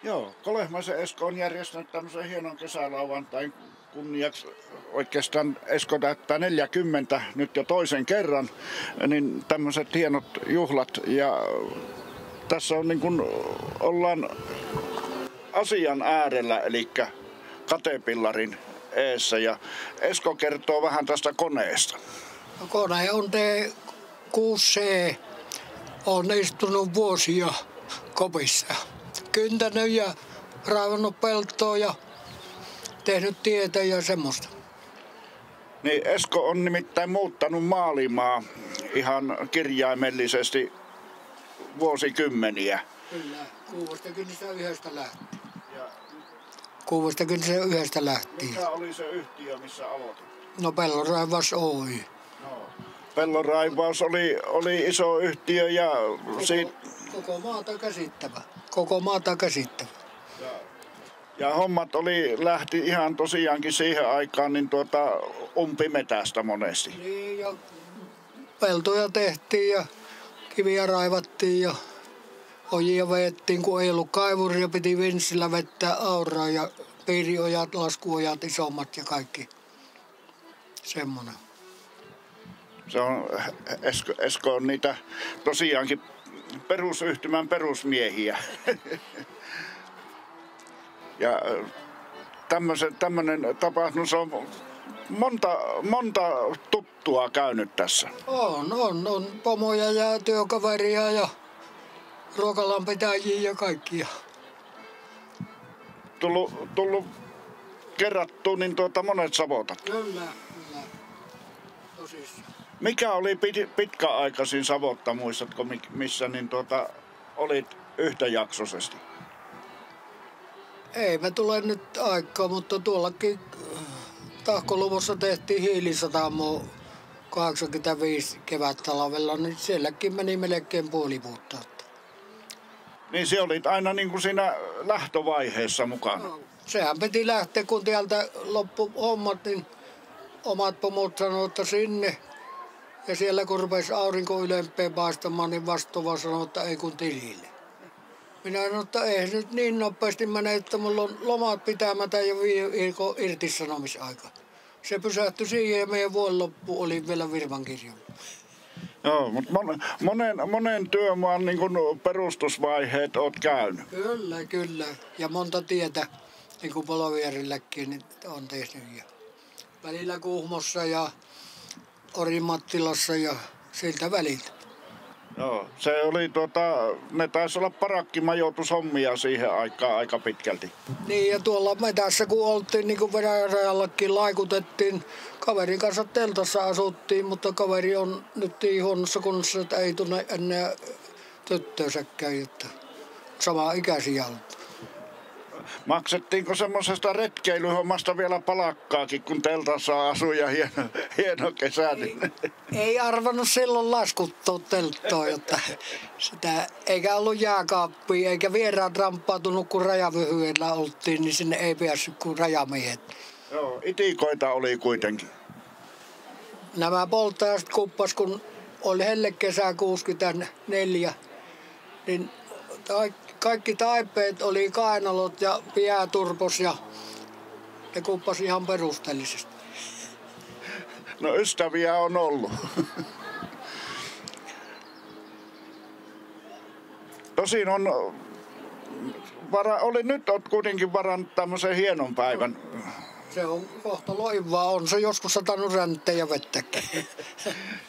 Joo, Kolehmaisen Esko on järjestänyt tämmöisen hienon kesälauantain kunniaksi. Oikeastaan Esko täyttää 40 nyt jo toisen kerran, niin tämmöiset hienot juhlat. Ja tässä on niin kuin ollaan asian äärellä, eli katepillarin eessä. Ja Esko kertoo vähän tästä koneesta. Kone on T6C. Olen istunut vuosia kopissa. Kyntänyt ja raivannut peltoa ja tehnyt tietä ja semmoista. Niin Esko on nimittäin muuttanut Maalimaa ihan kirjaimellisesti vuosikymmeniä. Kyllä, 61 lähtien. 61 lähtien. Mikä oli se yhtiö, missä aloitit? No Pellonraivaus Oy. No, Pellonraivaus oli iso yhtiö ja Koko maata käsittävä. Koko maata käsittävä. Ja hommat lähti ihan tosiaankin siihen aikaan niin umpimetästä monesti. Niin ja peltoja tehtiin ja kiviä raivattiin ja ojia veettiin, kun ei ollut kaivuria, piti vinssillä vettää auraa ja piiriojat, laskuojat isommat ja kaikki semmoinen. Se on, Esko on niitä tosiaankin perusyhtymän perusmiehiä. Ja tämmöinen tapahtuma, on monta tuttua käynyt tässä. On pomoja ja työkaveria ja ruokalanpitäjiä ja kaikkia. Tullut kerrattua niin monet savotat. Kyllä. Tosissaan. Mikä oli pitkäaikaisin savotta, muistatko missä niin olit yhtäjaksoisesti? Eipä tule nyt aikaa, mutta tuollakin Tahkoluvussa tehtiin hiilisatamoa 85 kevättalvella, niin sielläkin meni melkein puoli vuotta. Niin se olit aina niin kuin siinä lähtövaiheessa mukana. No, sehän piti lähteä, kun täältä loppu hommat, niin omat pomot sanoivat, että sinne. Ja siellä kun rupesi aurinko ylempään paistamaan, niin vastaava sanoi, että ei kun tilille. Minä sanoin, että ei nyt niin nopeasti mene, että mulla on lomat pitämättä ja viikon irtisanomisaika. Se pysähtyi siihen ja meidän vuoden loppu oli vielä virvan kirjoilla. Joo, mutta monen työmaan niin kuin perustusvaiheet olet käynyt. Kyllä. Ja monta tietä, niin kuin Polovierilläkin, niin on tehnyt. Ja välillä Kuhmossa ja Orimattilassa ja siltä väliltä. Joo, se oli ne taisi olla parakkimajoitushommia siihen aikaan aika pitkälti. Niin ja tuolla metässä kun oltiin, niin kuin Venäjän rajallakin laikutettiin, kaverin kanssa teltassa asuttiin, mutta kaveri on nyt niin huonossa kunnossa, että ei tunne enää tyttöönsäkään, että sama ikäisiä oltu. Maksettiinko semmoisesta retkeilyhommasta vielä palakkaakin, kun teltassa asui ja hieno kesä? Ei arvannut silloin laskuttua telttoa, jotta sitä, eikä ollut jääkaappia, eikä vieraat ramppautunut, kun rajavyhyellä oltiin, niin sinne ei päässyt kuin rajamiehet. Joo, itikoita oli kuitenkin. Nämä polttajat kuppas, kun oli hellekesä 64, niin kaikki taipeet oli kainalot ja jääturpos ja ne kuppas ihan perusteellisesti. No ystäviä on ollut. Tosin nyt olet kuitenkin varannut tämmöisen hienon päivän. Se on kohta loivaa, on se joskus satanut ränttä ja vettäkin.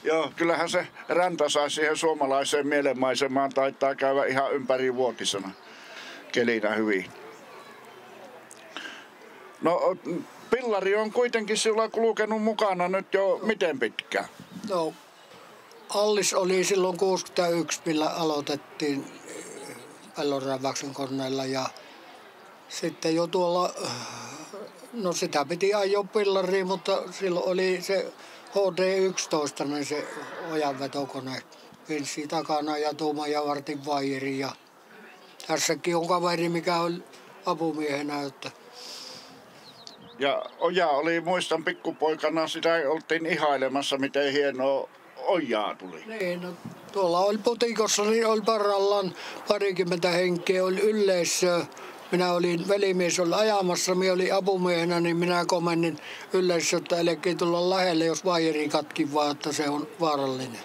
Joo, kyllähän se räntä sai siihen suomalaiseen mielenmaisemaan, taitaa käydä ihan ympärivuotisena kelinä hyvin. No, pillari on kuitenkin sillä kulkenut mukana nyt jo miten pitkään? No, Allis oli silloin 61, millä aloitettiin Pellonraivauksen koneella ja sitten jo tuolla, no sitä piti ajoa pillariin, mutta silloin oli se HD11, niin se ojanvetokone vinssi takana ja tuuma ja vartin vaijeri ja tässäkin on kaveri, mikä on apumiehenä, että ja oja oli, muistan pikkupoikana, sitä oltiin ihailemassa, miten hienoa ojaa tuli. Niin, no, tuolla oli putikossa, niin oli parallaan 20 henkeä, oli yleisöä minä olin, velimies oli ajamassa, minä olin apumiehenä, niin minä komennin yleisössä, että älkää tulla lähelle, jos vaijeri katki vaan, että se on vaarallinen.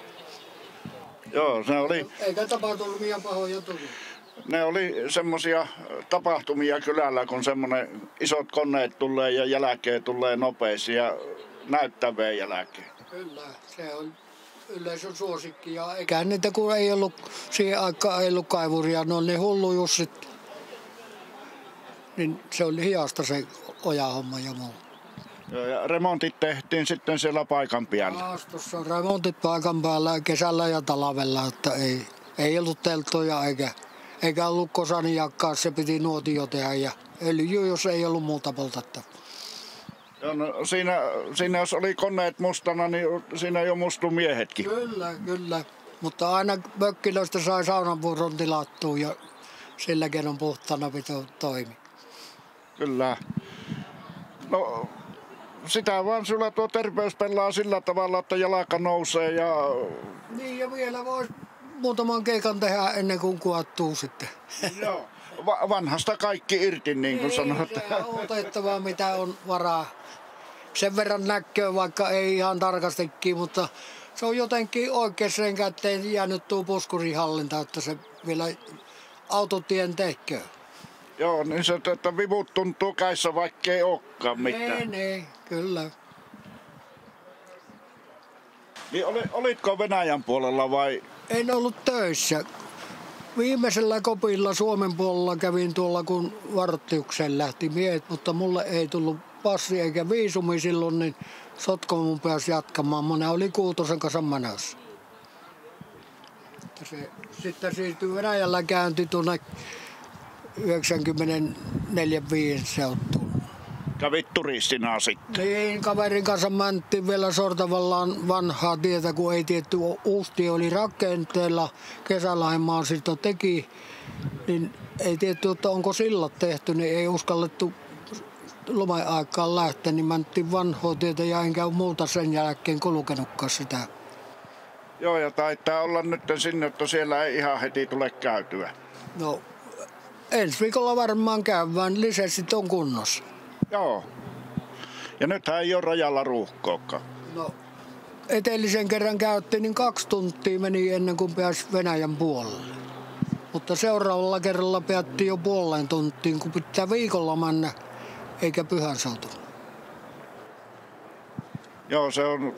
Joo, se oli... Eikä tapaturmia pahoja tullut. Ne oli semmoisia tapahtumia kylällä, kun semmoinen isot koneet tulee ja jälkeen tulee nopeasti ja näyttävää jälkeen. Kyllä, se on yleisön suosikki. Ja eikä niitä, kun ei ollut, siihen aikaan ei ollut kaivuria, ne oli ne hullujussit. Niin se oli hiasta se ojahomma ja muu. Ja remontit tehtiin sitten siellä paikan päällä. Maastossa on remontit paikan päällä kesällä ja talvella, että ei ollut teltoja eikä ollut kosanijakkaa, se piti nuotio tehdä ja öljy, jos ei ollut muuta poltettavaa. No, siinä jos oli koneet mustana, niin siinä jo mustu miehetkin. Kyllä. Mutta aina mökkilöistä sai saunanvuoron tilattua ja sillä kenon puhtaana pito toimi. Kyllä. No sitä vaan sulla tuo terveys pelaa sillä tavalla, että jalka nousee ja... Niin ja vielä voisi muutaman keikan tehdä ennen kuin kuattuu sitten. Joo. Vanhasta kaikki irti, niin kuin sanot. Se on otettavaa, mitä on varaa. Sen verran näköä, vaikka ei ihan tarkastikin, mutta se on jotenkin oikeaan käteen jäänyt tuo puskurihallinta, että se vielä autotien tehkö. Joo, niin se, että vivut tuntuu käissä, vaikka ei olekaan mitään. Niin, kyllä. Niin olitko Venäjän puolella vai? En ollut töissä. Viimeisellä kopilla Suomen puolella kävin tuolla, kun vartiukseen lähti miehet, mutta mulle ei tullut passi eikä viisumi silloin, niin Sotko mun pääsi jatkamaan. Minä oli Kuutosen kanssa menossa. Sitten siirtyi Venäjällä käynti tuonne 94-5 seuttuun. Kävit turistina sitten? Niin, kaverin kanssa mentiin vielä Sortavallaan vanhaa tietä, kun ei tietty uusi tie oli rakenteella. Kesälahden maansiirto teki, niin ei tietty, että onko sillat tehty, niin ei uskallettu lumen aikaan lähteä, niin mentiin vanhaa tietä ja enkä muuta sen jälkeen kulkenutkaan sitä. Joo, ja taitaa olla nyt sinne, että siellä ei ihan heti tule käytyä. No, ensi viikolla varmaan käydään, lisenssit on kunnossa. Joo. Ja nythän ei ole rajalla ruuhkaakaan. No, etelisen kerran käytti, niin 2 tuntia meni ennen kuin pääsi Venäjän puolelle. Mutta seuraavalla kerralla päätti jo 0,5 tuntiin, kun pitää viikolla mennä, eikä pyhän saatu. Joo, se on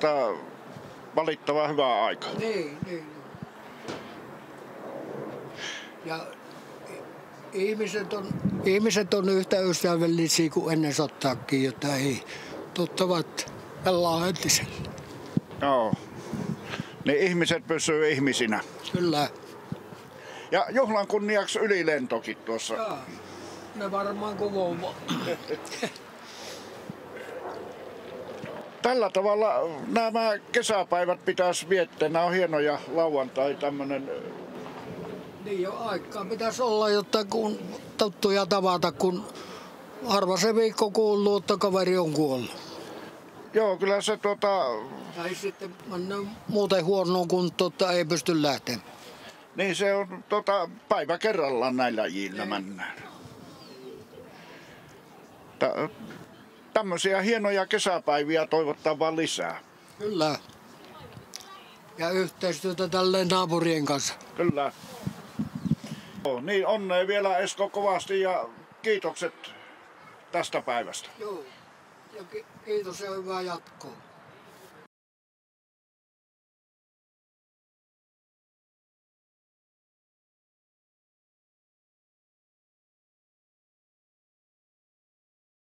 valittava hyvä aika. Niin. Ja ihmiset on yhtä ystävällisiä kuin ennen sotaakin, jota ei tuttavat pelaa entisellä. Joo. Niin ihmiset pysyy ihmisinä. Kyllä. Ja juhlan kunniaksi ylilentokin tuossa. Joo. Ne varmaan kuvoaa. Tällä tavalla nämä kesäpäivät pitäisi viettää. Nämä on hienoja lauantai tämmönen. Niin jo aikaa pitäisi olla, jotta kun tuttuja tavata, kun harva se viikko kuuluu, että kaveri on kuollut. Joo, kyllä se Tai sitten muuten huonoon kuntoon, että ei pysty lähtemään. Niin se on päivä kerrallaan näillä jäillä mennään. Tämmöisiä hienoja kesäpäiviä toivottaa vaan lisää. Kyllä. Ja yhteistyötä tälleen naapurien kanssa. Kyllä. Niin, onnea vielä Esko kovasti ja kiitokset tästä päivästä. Joo. Ja kiitos ja hyvää jatkoa.